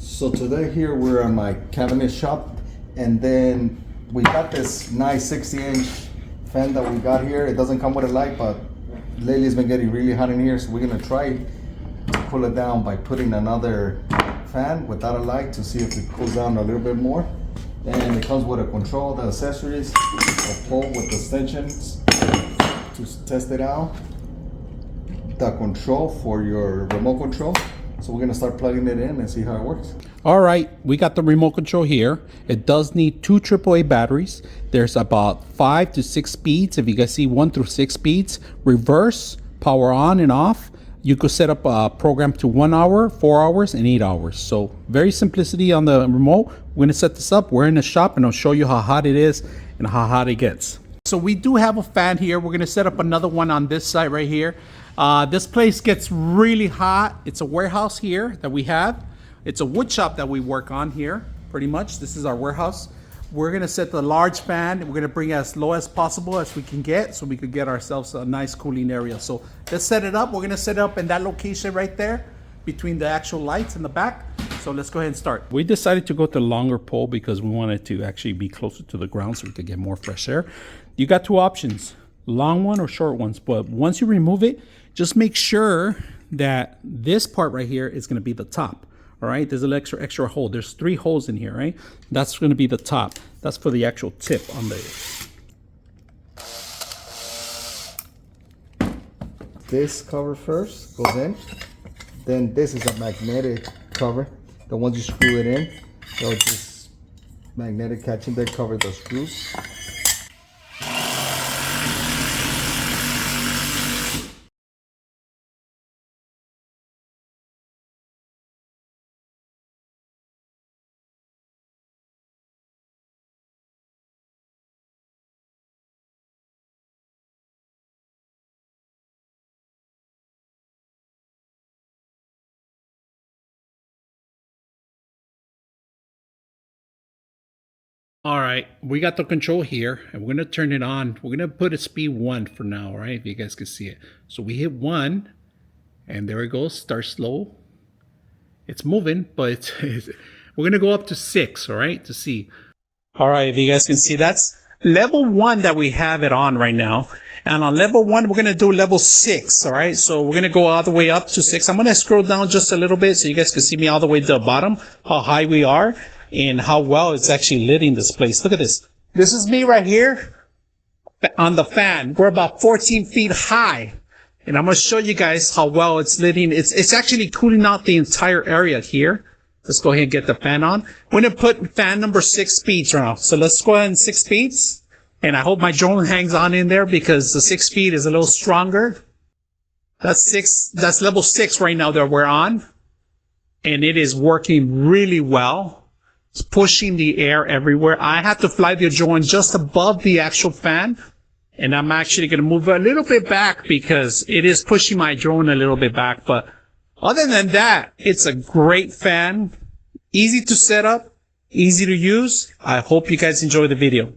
So today here we're on my cabinet shop, and then we got this nice 60-inch fan that we got here. It doesn't come with a light, but lately it's been getting really hot in here, so we're gonna try to cool it down by putting another fan without a light to see if it cools down a little bit more. And it comes with a control, the accessories, a pole with extensions to test it out, the control for your remote control. So we're gonna start plugging it in and see how it works. All right, we got the remote control here. It does need 2 AAA batteries. There's about 5 to 6 speeds. If you guys see 1 through 6 speeds, reverse, power on and off. You could set up a program to 1 hour, 4 hours, and 8 hours. So very simplicity on the remote. We're gonna set this up. We're in the shop and I'll show you how hot it is and how hot it gets. So we do have a fan here. We're gonna set up another one on this side right here. This place gets really hot. It's a warehouse here that we have. It's a wood shop that we work on here, pretty much. This is our warehouse. We're gonna set the large fan. We're gonna bring it as low as possible as we can get, so we could get ourselves a nice cooling area. So let's set it up. We're gonna set it up in that location right there, between the actual lights in the back. So let's go ahead and start. We decided to go to the longer pole because we wanted to actually be closer to the ground so we could get more fresh air. You got 2 options, long one or short ones, but once you remove it, just make sure that this part right here is gonna be the top. All right, there's an extra hole. There's 3 holes in here, right? That's gonna be the top. That's for the actual tip on the... This cover first goes in. Then this is a magnetic cover. The once you screw it in, it'll just magnetic catching there, cover the screws. All right, we got the control here and we're gonna turn it on. We're gonna put a speed 1 for now, all right? If you guys can see it. So we hit 1 and there it goes, start slow. It's moving, but we're gonna go up to 6, all right, to see. All right, if you guys can see, that's level 1 that we have it on right now. And on level 1, we're gonna do level 6, all right? So we're gonna go all the way up to 6. I'm gonna scroll down just a little bit so you guys can see me all the way to the bottom, how high we are and how well it's actually lit in this place. Look at this. This is me right here on the fan. We're about 14 feet high. And I'm going to show you guys how well it's lit in. It's actually cooling out the entire area here. Let's go ahead and get the fan on. We're going to put fan number 6 speeds right now. So let's go ahead and 6 speeds. And I hope my drone hangs on in there because the 6 speed is a little stronger. That's level 6 right now that we're on. And it is working really well. It's pushing the air everywhere. I have to fly the drone just above the actual fan. And I'm actually going to move a little bit back because it is pushing my drone a little bit back. But other than that, it's a great fan. Easy to set up, easy to use. I hope you guys enjoy the video.